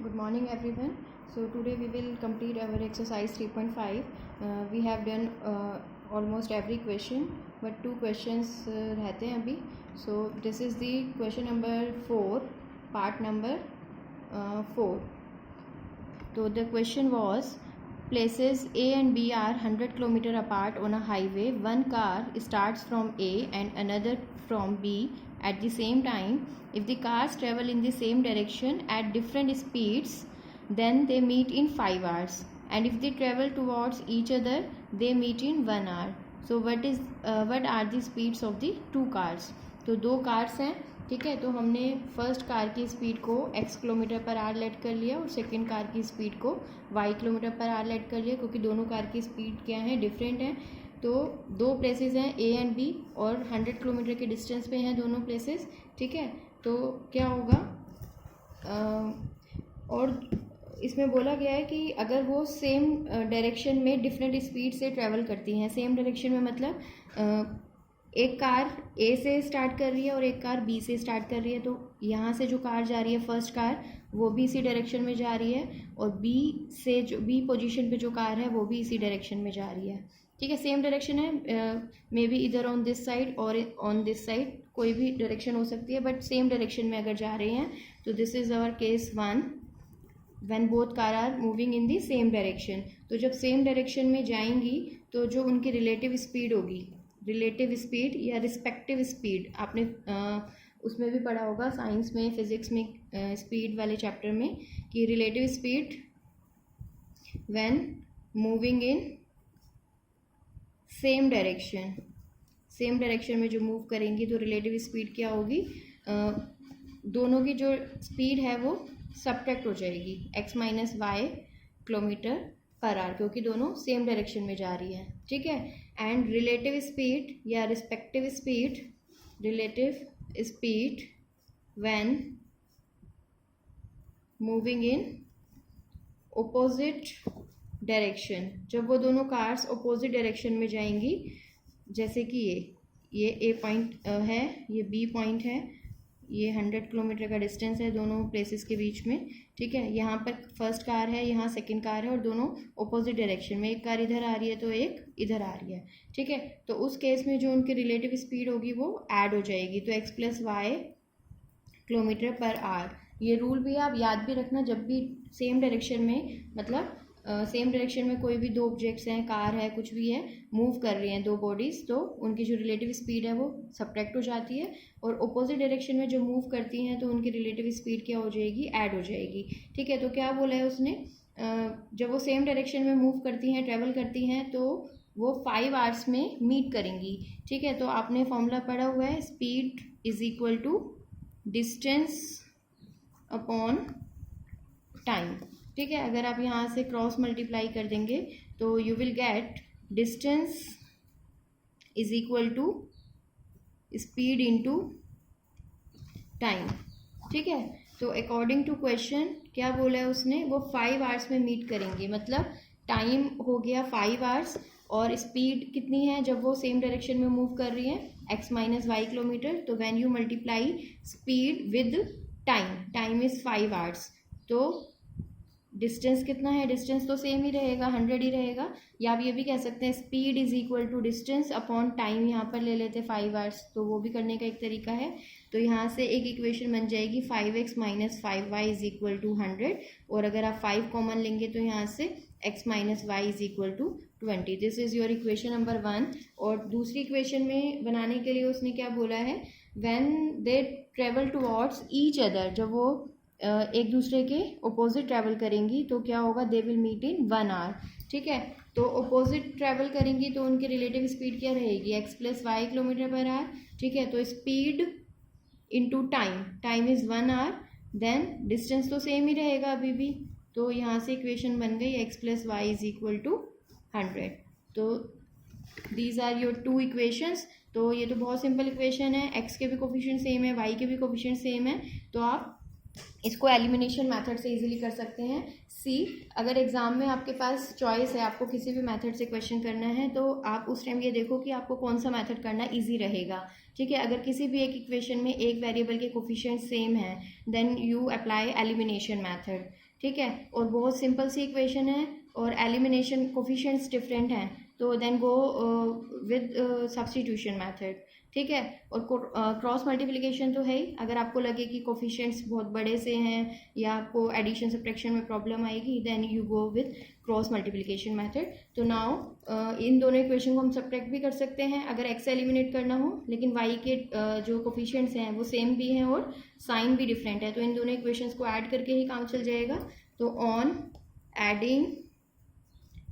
Good morning everyone. So today we will complete our exercise 3.5. We have done almost every question, but two questions रहते हैं अभी. So this is the question number 4, part number 4. So the question was, places A and B are 100 km apart on a highway. One car starts from A and another from B at the same time. If the cars travel in the same direction at different speeds, then they meet in 5 hours. And if they travel towards each other, they meet in 1 hour. So what are the speeds of the two cars? तो दो cars हैं, ठीक है. तो हमने first car की speed को x kilometre per hour let कर लिया और सेकंड कार की स्पीड को y kilometre per hour let कर लिया, क्योंकि दोनों कार की स्पीड क्या है, डिफरेंट है. तो दो प्लेसेस हैं A एंड B और 100 किलोमीटर के डिस्टेंस पे हैं दोनों प्लेसेस, ठीक है. तो क्या होगा, और इसमें बोला गया है कि अगर वो सेम डायरेक्शन में डिफरेंट स्पीड से ट्रैवल करती हैं. सेम डायरेक्शन में मतलब एक कार A से स्टार्ट कर रही है और एक कार B से स्टार्ट कर रही है. तो यहाँ से जो कार जा रही है फर्स्ट कार, वो भी इसी डायरेक्शन में जा रही है, और B से जो B पोजीशन पे जो कार है वो भी इसी डायरेक्शन में जा रही है, ठीक है. सेम डायरेक्शन है, मे बी इधर ऑन दिस साइड और ऑन दिस साइड, कोई भी डायरेक्शन हो सकती है, बट सेम डायरेक्शन में अगर जा रहे हैं. तो this is our case 1, when both car are moving in the same direction. तो जब सेम डायरेक्शन में जाएंगी तो जो उनकी रिलेटिव स्पीड होगी, रिलेटिव स्पीड या रिस्पेक्टिव स्पीड, आपने उसमें भी पढ़ा होगा साइंस में, फिजिक्स में, स्पीड वाले चैप्टर में, कि relative speed when moving in same direction, same direction में जो मूव करेंगी तो रिलेटिव स्पीड क्या होगी, दोनों की जो स्पीड है वो सब्ट्रैक्ट हो जाएगी, x minus Y kilometre per hour, क्योंकि दोनों सेम डायरेक्शन में जा रही है, ठीक है. एंड रिलेटिव स्पीड या respective speed, relative speed when moving in opposite direction, जब वो दोनों कार्स ऑपोजिट डायरेक्शन में जाएंगी, जैसे कि ये A पॉइंट है, ये B पॉइंट है, ये 100 किलोमीटर का डिस्टेंस है दोनों प्लेसेस के बीच में, ठीक है. यहाँ पर फर्स्ट कार है, यहाँ सेकंड कार है, और दोनों ऑपोजिट डायरेक्शन में, एक कार इधर आ रही है तो एक इधर आ रही है, ठीक है. तो उस केस में जो उनकी रिलेटिव स्पीड होगी वो ऐड हो जाएगी, तो x plus Y kilometre per hour. ये रूल भी आप याद भी रखना, जब भी सेम डायरेक्शन में, मतलब सेम डायरेक्शन में कोई भी दो ऑब्जेक्ट्स हैं, कार है, कुछ भी है, मूव कर रही हैं दो बॉडीज़, तो उनकी जो रिलेटिव स्पीड है वो सब्ट्रैक्ट हो जाती है, और अपोजिट डायरेक्शन में जो मूव करती हैं तो उनकी रिलेटिव स्पीड क्या हो जाएगी, ऐड हो जाएगी, ठीक है. तो क्या बोला है उसने, जब वो सेम डायरेक्शन में मूव करती हैं, ट्रैवल करती हैं, तो वो 5 आवर्स में मीट करेंगी, ठीक है. तो आपने फॉर्मूला पढ़ा हुआ है, speed is equal to distance upon time, ठीक है. अगर आप यहाँ से क्रॉस मल्टीप्लाई कर देंगे तो you will get distance is equal to speed into time, ठीक है. तो अकॉर्डिंग टू क्वेश्चन क्या बोला है उसने, वो 5 आवर्स में मीट करेंगे, मतलब टाइम हो गया 5 आवर्स, और स्पीड कितनी है जब वो सेम डायरेक्शन में मूव कर रही है, x माइनस वाई किलोमीटर. तो when you multiply speed with time, time is 5 hours, तो डिस्टेंस कितना है, डिस्टेंस तो सेम ही रहेगा, 100 ही रहेगा. या आप ये भी कह सकते हैं speed is equal to distance upon time, यहाँ पर ले लेते 5 आवर्स, तो वो भी करने का एक तरीका है. तो यहाँ से एक इक्वेशन बन जाएगी 5x minus 5y is equal to 100, और अगर आप 5 कॉमन लेंगे तो यहाँ से x minus Y is equal to 20. This is your equation number 1. और दूसरी इक्वेशन में बनाने के लिए उसने क्या बोला है, when they travel towards each other, जब वो एक दूसरे के अपोजिट ट्रैवल करेंगी तो क्या होगा, they will meet in 1 hour, ठीक है. तो अपोजिट ट्रैवल करेंगी तो उनकी रिलेटिव स्पीड क्या रहेगी, x plus Y kilometre per hour, ठीक है. तो speed into time, time is 1 hour, then distance तो सेम ही रहेगा अभी भी, तो यहाँ से इक्वेशन बन गई x plus y is equal to 100. तो these are your two equations. तो ये तो बहुत सिंपल इक्वेशन है, x के भी कोफिशिएंट सेम है, y के भी कोफिशिएंट सेम है, तो आप इसको एलिमिनेशन मेथड से इजीली कर सकते हैं. अगर एग्ज़ाम में आपके पास चॉइस है, आपको किसी भी मेथड से क्वेश्चन करना है, तो आप उस टाइम ये देखो कि आपको कौन सा मेथड करना ईजी रहेगा, ठीक है। अगर किसी भी एक इक्वेशन में एक वेरिएबल के कोफिशिएंट सेम है then you apply elimination method, ठीक है। और बहुत सिंपल सी इक्वेशन है और एलिमिनेशन कोफिशिएंट्स डिफरेंट हैं तो then go with substitution method, ठीक है। और क्रॉस मल्टीप्लिकेशन तो है ही, अगर आपको लगे कि कोफिशिएंट्स बहुत बड़े से हैं या आपको एडिशन सब्ट्रैक्शन में प्रॉब्लम आएगी then you go with cross multiplication method. तो नाउ इन दोनों इक्वेशन को हम सब्ट्रैक्ट भी कर सकते हैं अगर एक्स एलिमिनेट करना हो, लेकिन वाई के जो कोफिशिएंट्स हैं वो सेम भी हैं और साइन भी डिफरेंट है, तो इन दोनों इक्वेशंस को ऐड करके ही काम चल जाएगा। तो ऑन एडिंग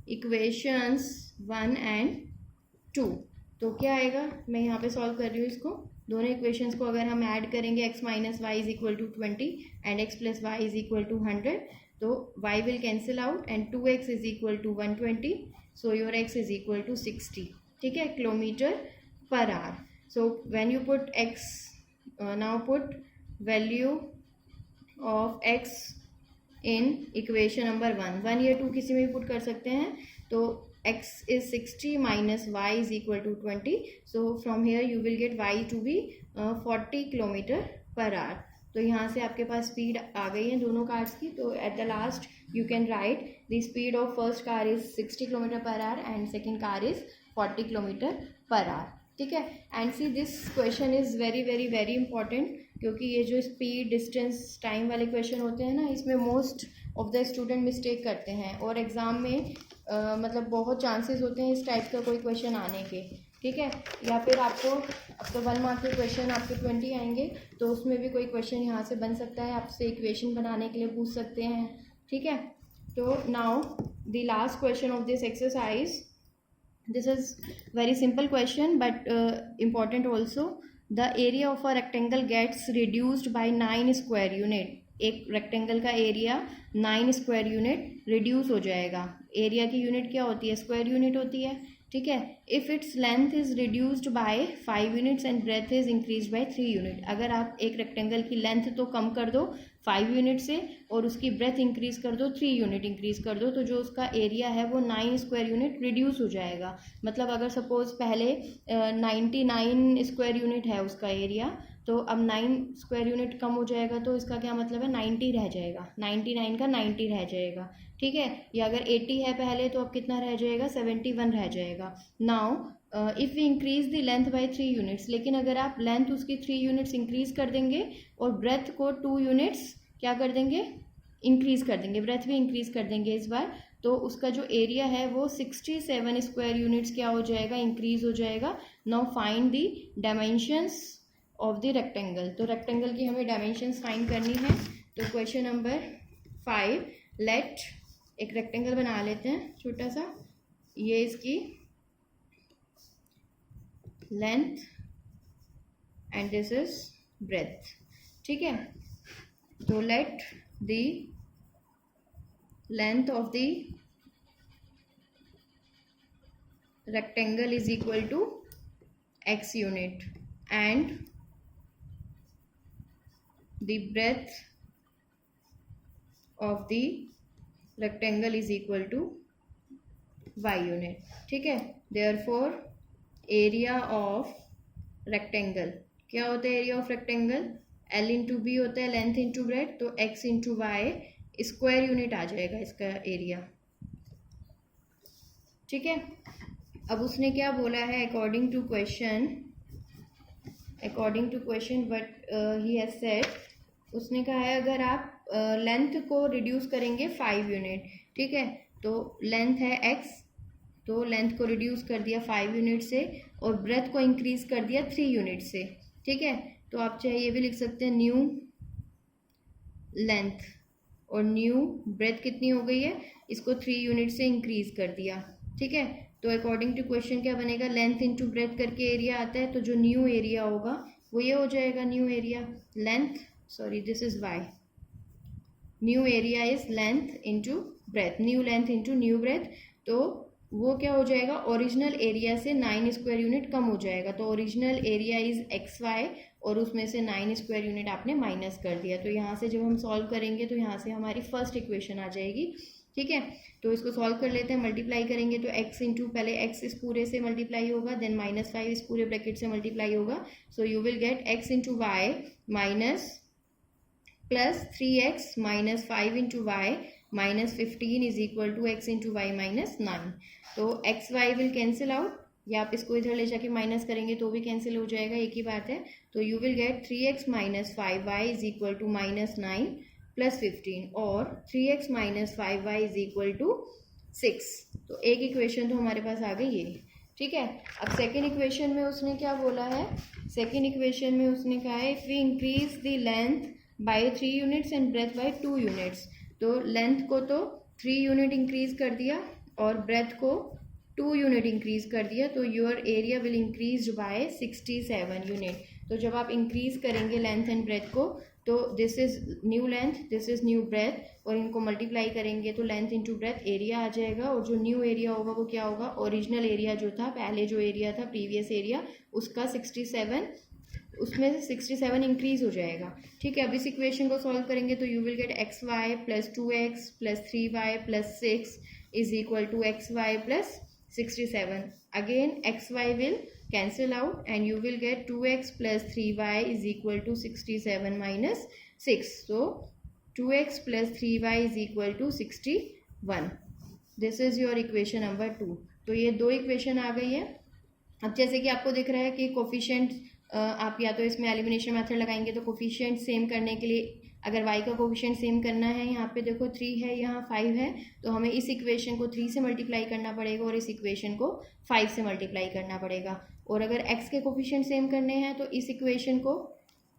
इक्वेशंस 1 and 2 तो क्या आएगा, मैं यहाँ पे सॉल्व कर रही हूँ इसको। दोनों इक्वेशंस को अगर हम ऐड करेंगे x minus Y is equal to 20 and x plus y is equal to 100, तो y will cancel out and 2x is equal to 120, so your x is equal to 60, ठीक है, kilometre per hour. So when you put x, now put value of x in equation number 1 या 2 किसी में भी put कर सकते हैं। तो x is 60 minus y is equal to 20, so from here you will get y to be 40 kilometre per our. तो यहाँ से आपके पास स्पीड आ गई है दोनों कार्स की। तो at the last you can write the speed of first car is 60 kilometre per our and second car is 40 kilometre per hour, ठीक है। And see this question is very very very important, क्योंकि ये जो speed distance time वाले question होते हैं ना, इसमें most of the student mistake करते हैं और एग्ज़ाम में मतलब बहुत चांसेस होते हैं इस टाइप का कोई क्वेश्चन आने के, ठीक है। या फिर आपको अब तो 1 मार्क के क्वेश्चन आपके 20 आएंगे तो उसमें भी कोई क्वेश्चन यहाँ से बन सकता है, आपसे इक्वेशन बनाने के लिए पूछ सकते हैं, ठीक है। तो now the last question of this exercise, this is very simple question but important also. The area of a rectangle gets reduced by 9 square unit. एक रेक्टेंगल का एरिया 9 स्क्वायर यूनिट रिड्यूस हो जाएगा। एरिया की unit क्या होती है, square unit होती है, ठीक है। If it's length is reduced by 5 units and breadth is increase by 3 unit. अगर आप एक रेक्टेंगल की लेंथ तो कम कर दो 5 यूनिट से और उसकी ब्रेथ इंक्रीज कर दो 3 यूनिट इंक्रीज कर दो, तो जो उसका एरिया है वो 9 स्क्वायर यूनिट रिड्यूस हो जाएगा। मतलब अगर सपोज पहले 99 स्क्वायर यूनिट है उसका एरिया, तो अब 9 स्क्वायर यूनिट कम हो जाएगा तो इसका क्या मतलब है 90 रह जाएगा, 99 का 90 रह जाएगा, ठीक है। या अगर 80 है पहले तो अब कितना रह जाएगा 71 रह जाएगा। Now if we increase the length by 3 units, लेकिन अगर आप लेंथ उसकी 3 यूनिट्स इंक्रीज कर देंगे और ब्रेथ को 2 यूनिट्स क्या कर देंगे, इंक्रीज कर देंगे, ब्रेथ भी इंक्रीज कर देंगे इस बार, तो उसका जो एरिया है वो 67 स्क्वायर यूनिट्स क्या हो जाएगा, इंक्रीज हो जाएगा। Now find the dimensions of the rectangle. तो रेक्टेंगल की हमें डायमेंशंस फाइंड करनी है। तो क्वेश्चन नंबर 5, लेट एक रेक्टेंगल बना लेते हैं छोटा सा, ये इसकी length and this is breadth, ठीक है। तो let the length of the rectangle is equal to x unit and the breadth of the rectangle is equal to y unit, ठीक है। therefore area of rectangle क्या होता है, area of rectangle L into B होता है, length into breadth, तो x into Y square unit आ जाएगा इसका एरिया, ठीक है। अब उसने क्या बोला है, according to question what he has said, उसने कहा है अगर आप लेंथ को रिड्यूस करेंगे 5 यूनिट, ठीक है, तो लेंथ है x, तो लेंथ को रिड्यूस कर दिया 5 यूनिट से और ब्रेथ को इंक्रीज कर दिया 3 यूनिट से, ठीक है। तो आप चाहे ये भी लिख सकते हैं न्यू लेंथ और न्यू ब्रेथ कितनी हो गई है, इसको 3 यूनिट से इंक्रीज कर दिया, ठीक है। तो अकॉर्डिंग टू क्वेश्चन क्या बनेगा, लेंथ इंटू ब्रेथ करके एरिया आता है, तो जो न्यू एरिया होगा वो ये हो जाएगा, new area length, sorry this is y, new area is length into breadth, new length into new breadth, तो वो क्या हो जाएगा, ओरिजिनल एरिया से 9 स्क्वायर यूनिट कम हो जाएगा। तो original area is x y और उसमें से 9 स्क्वायर यूनिट आपने माइनस कर दिया। तो यहाँ से जब हम सॉल्व करेंगे तो यहाँ से हमारी फर्स्ट इक्वेशन आ जाएगी ठीक है, तो इसको सॉल्व कर लेते हैं। मल्टीप्लाई करेंगे तो x इंटू पहले x इस पूरे से मल्टीप्लाई होगा, देन -5 इस पूरे ब्रैकेट से मल्टीप्लाई होगा। So you will get x into y minus plus 3x minus 5 into y minus 15 is equal to x into y minus 9। तो x y will cancel out, या आप इसको इधर ले जाके माइनस करेंगे तो भी कैंसिल हो जाएगा, एक ही बात है। तो you will get 3x minus 5y is equal to minus 9 plus 15, और 3x minus 5y is equal to 6। तो एक इक्वेशन तो हमारे पास आ गई ये, ठीक है। अब सेकेंड इक्वेशन में उसने क्या बोला है, सेकेंड इक्वेशन में उसने कहा है if we increase the length by 3 units and breadth by 2 units. तो लेंथ को तो 3 यूनिट इंक्रीज कर दिया और ब्रेथ को 2 यूनिट इंक्रीज कर दिया, तो your area will increase by 67 unit. तो जब आप इंक्रीज करेंगे लेंथ एंड ब्रेथ को, तो this is new length, this is new breadth, और इनको मल्टीप्लाई करेंगे तो लेंथ इंटू ब्रेथ एरिया आ जाएगा। और जो न्यू एरिया होगा वो क्या होगा, ओरिजिनल एरिया जो था, पहले जो एरिया था प्रीवियस एरिया, उसका 67, उसमें से 67 इंक्रीज हो जाएगा, ठीक है। अब इस इक्वेशन को सॉल्व करेंगे तो you will get x y plus 2x plus 3y plus 6 is equal to x y plus 67. Again xy will cancel out and you will get 2x plus 3y is equal to 67 minus 6. So 2x plus 3y is equal to 61. This is your equation number 2. तो ये दो equation आ गई है। अब जैसे कि आपको दिख रहा है कि कोफिशिएंट आप या तो इसमें एलिमिनेशन मेथड लगाएंगे तो कोफिशिएंट सेम करने के लिए, अगर y का कोफिशिएंट सेम करना है, यहाँ पे देखो 3 है, यहाँ 5 है, तो हमें इस इक्वेशन को 3 से मल्टीप्लाई करना पड़ेगा और इस इक्वेशन को 5 से मल्टीप्लाई करना पड़ेगा। और अगर x के कोफिशिएंट सेम करने हैं तो इस इक्वेशन को,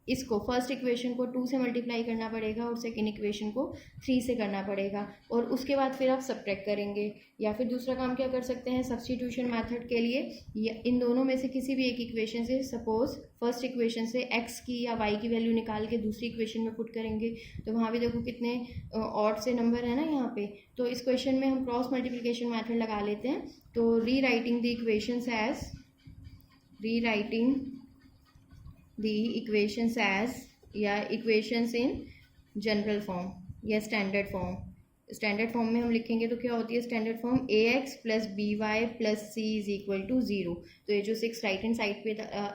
इसको फर्स्ट इक्वेशन को 2 से मल्टीप्लाई करना पड़ेगा और सेकेंड इक्वेशन को 3 से करना पड़ेगा, और उसके बाद फिर आप सब्ट्रैक्ट करेंगे। या फिर दूसरा काम क्या कर सकते हैं, सब्स्टिट्यूशन मेथड के लिए इन दोनों में से किसी भी एक इक्वेशन से, सपोज फर्स्ट इक्वेशन से x की या y की वैल्यू निकाल के दूसरी इक्वेशन में पुट करेंगे, तो वहाँ भी देखो कितने ऑड से नंबर है ना यहाँ पे। तो इस क्वेश्चन में हम क्रॉस मल्टीप्लिकेशन मेथड लगा लेते हैं। तो rewriting the equations as, rewriting the equations as, या equations in जनरल फॉर्म या स्टैंडर्ड फॉर्म। स्टैंडर्ड फॉर्म में हम लिखेंगे तो क्या होती है standard form, ax plus by plus c is equal to 0। तो ये जो 6 राइट हैंड साइड पे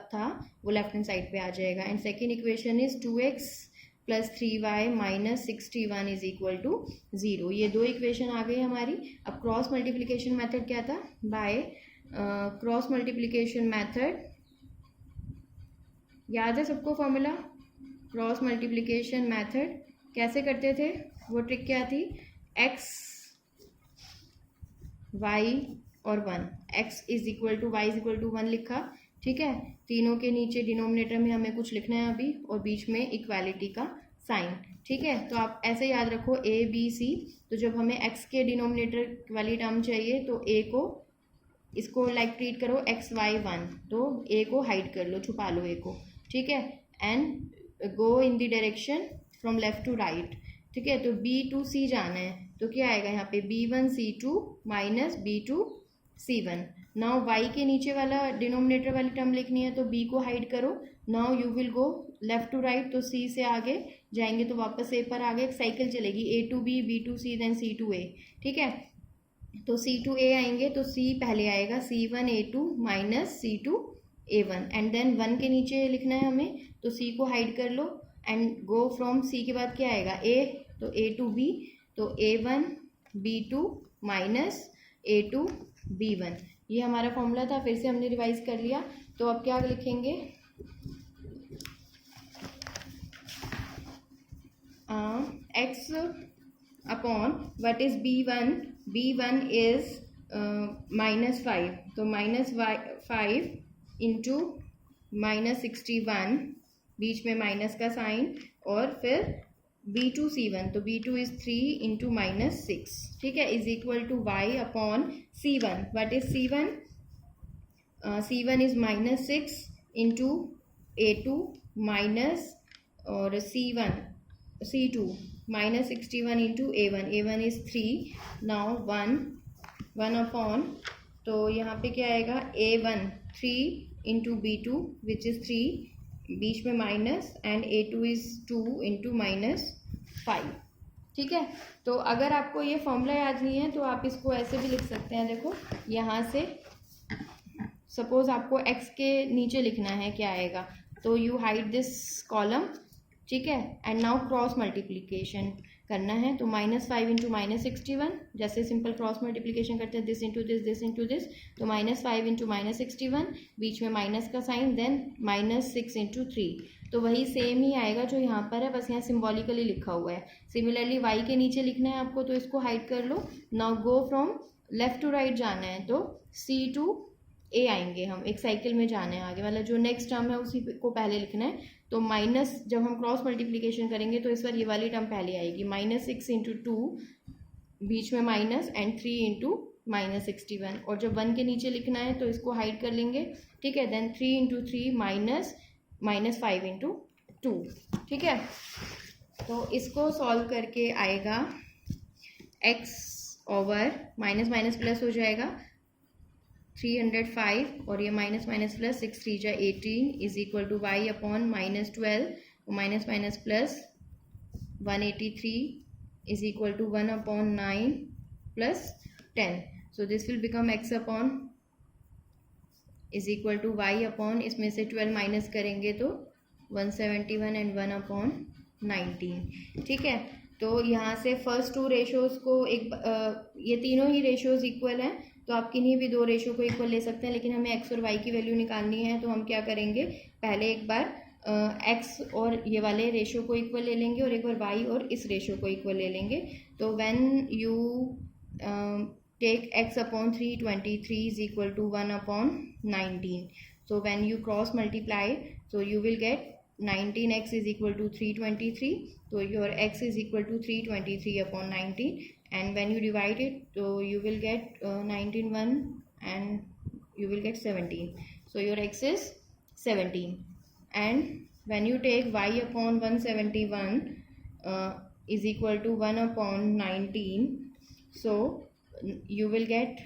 था वो लेफ्ट हैंड साइड पे आ जाएगा। And second equation is 2x plus 3y minus 61 is equal to 0। ये दो इक्वेशन आ गई हमारी। अब क्रॉस मल्टीप्लिकेशन मैथड क्या था, बाय क्रॉस मल्टीप्लिकेशन मैथड, याद है सबको फॉर्मूला, क्रॉस मल्टीप्लिकेशन मेथड कैसे करते थे, वो ट्रिक क्या थी, x y और 1, x is equal to y is equal to 1 लिखा, ठीक है। तीनों के नीचे डिनोमिनेटर में हमें कुछ लिखना है अभी, और बीच में इक्वालिटी का साइन, ठीक है। तो आप ऐसे याद रखो a b c। तो जब हमें x के डिनोमिनेटर वाली टर्म चाहिए तो a को, इसको लाइक ट्रीट करो x y 1, तो a को हाइड कर लो, छुपा लो a को, ठीक है। And go in the direction from left to right, ठीक है। तो b टू c जाना है, तो क्या आएगा यहाँ पे b1 c2 minus b2 c1। Now y के नीचे वाला डिनोमिनेटर वाली टर्म लिखनी है, तो b को हाइड करो। Now you will go left to right, तो c से आगे जाएंगे तो वापस a पर आगे एक साइकिल चलेगी, a to b, b to c, then c to a, ठीक है। तो c टू a आएंगे तो c पहले आएगा, c1 a2 minus c2 a1, and then 1 के नीचे लिखना है हमें, तो c को हाइड कर लो एंड गो फ्रॉम c के बाद क्या आएगा a, तो a टू b, तो a1 b2 minus a2 b1। ये हमारा फॉर्मूला था, फिर से हमने रिवाइज कर लिया। तो अब क्या लिखेंगे, x upon what is b1, b1 is -5, तो -5 इंटू -61, बीच में माइनस का साइन, और फिर b2 c1, तो b2 इज 3 इंटू -6, ठीक है, is equal to y upon c1। What is c1, c1 is -6 into a2 minus, और c2 -61 into a1 is 3। Now 1 upon, तो यहाँ पे क्या आएगा a1 3 into b2 which is 3, बीच में minus, and a2 is 2 into -5, ठीक है। तो अगर आपको ये फॉर्मूला याद नहीं है तो आप इसको ऐसे भी लिख सकते हैं। देखो यहाँ से सपोज आपको x के नीचे लिखना है क्या आएगा, तो यू हाइड दिस कॉलम, ठीक है, एंड नाउ क्रॉस मल्टीप्लीकेशन करना है। तो -5 इंटू -61, जैसे सिंपल क्रॉस मल्टीप्लीकेशन करते हैं, दिस इंटू दिस, तो -5 इंटू -61, बीच में माइनस का साइन, देन -6 इंटू 3, तो वही सेम ही आएगा जो यहाँ पर है, बस यहाँ सिम्बॉलिकली लिखा हुआ है। सिमिलरली y के नीचे लिखना है आपको, तो इसको हाइड कर लो। Now go from left to right जाना है, तो C टू A आएंगे हम, एक साइकिल में जाना है आगे, मतलब जो नेक्स्ट टर्म है उसी को पहले लिखना है। तो माइनस जब हम क्रॉस मल्टीप्लीकेशन करेंगे तो इस बार ये वाली टर्म पहले आएगी, -6 इंटू 2, बीच में माइनस, एंड 3 इंटू -61, और जब 1 के नीचे लिखना है तो इसको हाइड कर लेंगे, ठीक है, देन 3 इंटू 3 -5 इंटू 2, ठीक है। तो इसको सॉल्व करके आएगा x over minus minus plus हो जाएगा 305, और ये माइनस माइनस प्लस 6 3 जा 18 is equal to y upon -12, minus minus plus 183 is equal to 1 upon 9 plus 10, so this will become x upon is equal to y upon, इसमें से 12 minus करेंगे तो 171 and 1 upon 19, ठीक है। तो यहाँ से फर्स्ट टू रेशोज़ को ये तीनों ही रेशोज़ इक्वल हैं, तो आप किन्हीं भी दो रेशो को इक्वल ले सकते हैं, लेकिन हमें x और y की वैल्यू निकालनी है, तो हम क्या करेंगे, पहले एक बार x और ये वाले रेशो को इक्वल ले लेंगे, और एक बार y और इस रेशो को इक्वल ले लेंगे। तो when you take x upon 323 is equal to 1 upon 19. So when you cross multiply, so you will get 19x is equal to 323. So your x is equal to 323 upon 19. And when you divide it, so you will get 19 1 and you will get 17. So your x is 17. And when you take y upon 171 is equal to 1 upon 19. So you will get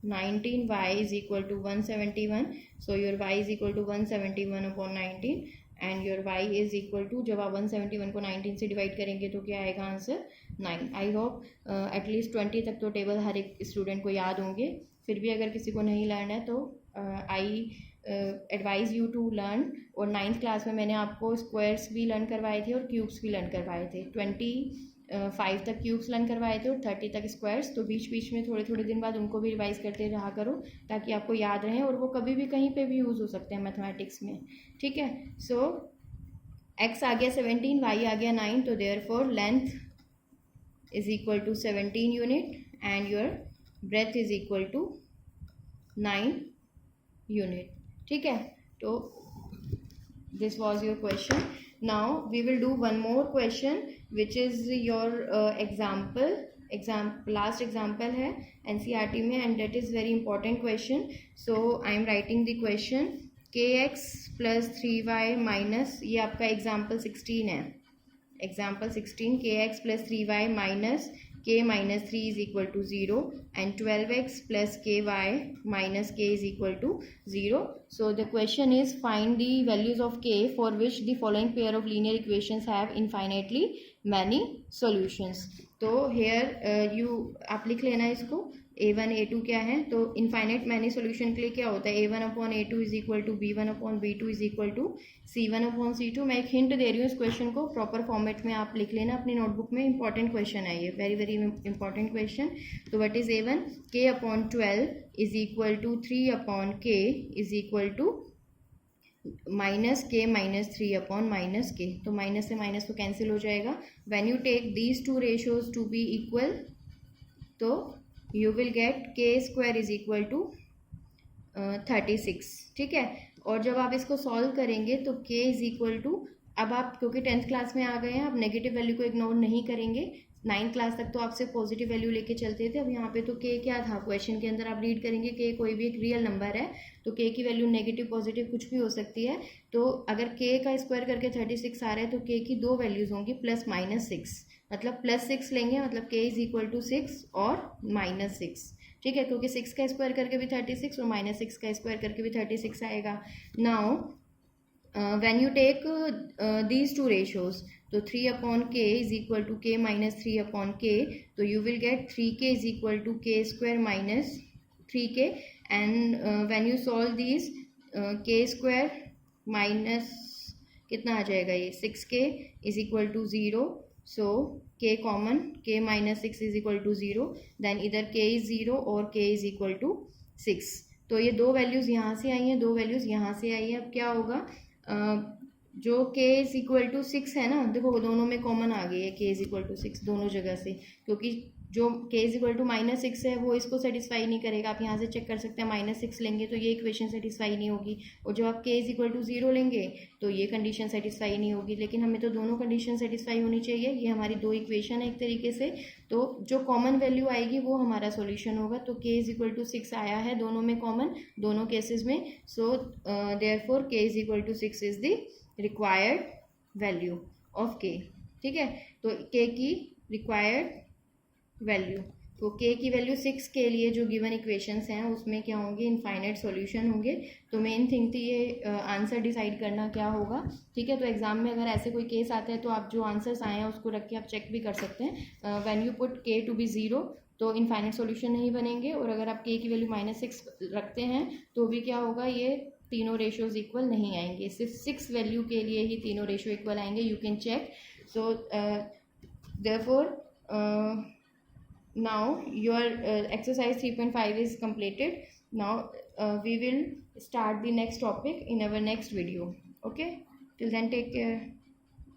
19y is equal to 171, so your y is equal to 171 upon 19, and your y is equal to, जब आप 171 को 19 से divide करेंगे तो क्या आएगा answer 9। I hope at least 20 तक तो टेबल हर एक स्टूडेंट को याद होंगे, फिर भी अगर किसी को नहीं लर्न है तो आई एडवाइज़ यू टू लर्न। और 9th क्लास में मैंने आपको स्क्वायर्स भी लर्न करवाए थे और क्यूब्स भी लर्न करवाए थे, 25 तक क्यूब्स लर्न करवाए थे और 30 तक स्क्वायर्स। तो बीच बीच में थोड़े थोड़े दिन बाद उनको भी रिवाइज करते रहा करो, ताकि आपको याद रहे, और वो कभी भी कहीं पे भी यूज़ हो सकते हैं मैथमेटिक्स में, ठीक है। सो x आ गया 17, y आ गया 9, तो therefore length is equal to 17 unit and your breadth is equal to 9 unit, ठीक है। तो this was your question. Now we will do one more question, which is your last example है NCERT में, and that is very important question. So I am writing the question, kx plus 3y minus, ये आपका example 16 है, example 16, kx plus 3y minus k minus 3 is equal to 0, and 12x plus ky minus k is equal to 0. So the question is, find the values of k for which the following pair of linear equations have infinitely many solutions. तो here आप लिख लेना इसको, a1 a2 क्या है, तो infinite many solution के लिए क्या होता है, a1 upon a2 is equal to b1 upon b2 is equal to c1 upon c2। मैं एक हिंट दे रही हूँ, इस क्वेश्चन को प्रॉपर फॉर्मेट में आप लिख लेना अपनी नोटबुक में, इंपॉर्टेंट क्वेश्चन है ये, वेरी वेरी इंपॉर्टेंट क्वेश्चन। तो what is a1, k upon 12 is equal to 3 upon k is equal to minus k minus 3 upon minus k, तो माइनस से माइनस तो कैंसिल हो जाएगा। When you take these two ratios to be equal, तो you will get k square is equal to 36, ठीक है। और जब आप इसको सॉल्व करेंगे तो k is equal to, अब आप क्योंकि 10th क्लास में आ गए हैं, आप नेगेटिव वैल्यू को इग्नोर नहीं करेंगे, 9th क्लास तक तो आपसे पॉजिटिव वैल्यू लेके चलते थे, अब यहाँ पे तो k क्या था, क्वेश्चन के अंदर आप रीड करेंगे k कोई भी एक रियल नंबर है, तो k की वैल्यू नेगेटिव पॉजिटिव कुछ भी हो सकती है। तो अगर k का स्क्वायर करके 36 आ रहा है, तो k की दो वैल्यूज होंगी प्लस माइनस 6, मतलब प्लस 6 लेंगे, मतलब k इज इक्वल टू 6 और माइनस 6, ठीक है, क्योंकि 6 का स्क्वायर करके भी 36 और माइनस 6 का स्क्वायर करके भी 36 आएगा। Now when you take these two ratios, तो 3 upon K is equal to K minus 3 upon K, तो you will get 3k is equal to K square minus 3k, and when you solve this K square minus कितना आ जाएगा ये 6k is equal to 0, so k common, k minus 6 is equal to 0, then इधर k is 0 और k is equal to 6। तो ये दो values यहाँ से आई हैं, दो वैल्यूज़ यहाँ से आई हैं। अब क्या होगा, जो k इज इक्वल टू 6 है ना, देखो दोनों में कॉमन आ गई है k इज इक्वल टू 6 दोनों जगह से, क्योंकि जो k is equal to minus 6 है वो इसको सेटिस्फाई नहीं करेगा। आप यहाँ से चेक कर सकते हैं, माइनस 6 लेंगे तो ये इक्वेशन सेटिस्फाई नहीं होगी, और जब आप k इज इक्वल टू 0 लेंगे तो ये कंडीशन सेटिस्फाई नहीं होगी। लेकिन हमें तो दोनों कंडीशन सेटिस्फाई होनी चाहिए। ये हमारी दो इक्वेशन है एक तरीके से, तो जो कॉमन वैल्यू आएगी वो हमारा सॉल्यूशन होगा। तो k इज इक्वल टू 6 आया है दोनों में कॉमन, दोनों केसेस में, so therefore k is equal to 6 is the required value of k। ठीक है, तो k की रिक्वायर्ड वैल्यू, तो k की वैल्यू 6 के लिए जो गिवन इक्वेशंस हैं उसमें क्या होंगे, इनफाइनाइट सॉल्यूशन होंगे। तो मेन थिंग थी ये आंसर डिसाइड करना क्या होगा। ठीक है, तो एग्जाम में अगर ऐसे कोई केस आता है तो आप जो आंसर्स आए हैं उसको रख के आप चेक भी कर सकते हैं। When you put k to be 0 तो इनफाइनाइट सॉल्यूशन नहीं बनेंगे, और अगर आप k की वैल्यू -6 रखते हैं तो भी क्या होगा, ये तीनों रेशियोज इक्वल नहीं आएंगे, सिर्फ 6 वैल्यू के लिए ही तीनों रेशियो इक्वल आएंगे। You can check. So therefore now your exercise 3.5 is completed. Now we will start the next topic in our next video. Okay, till then take care.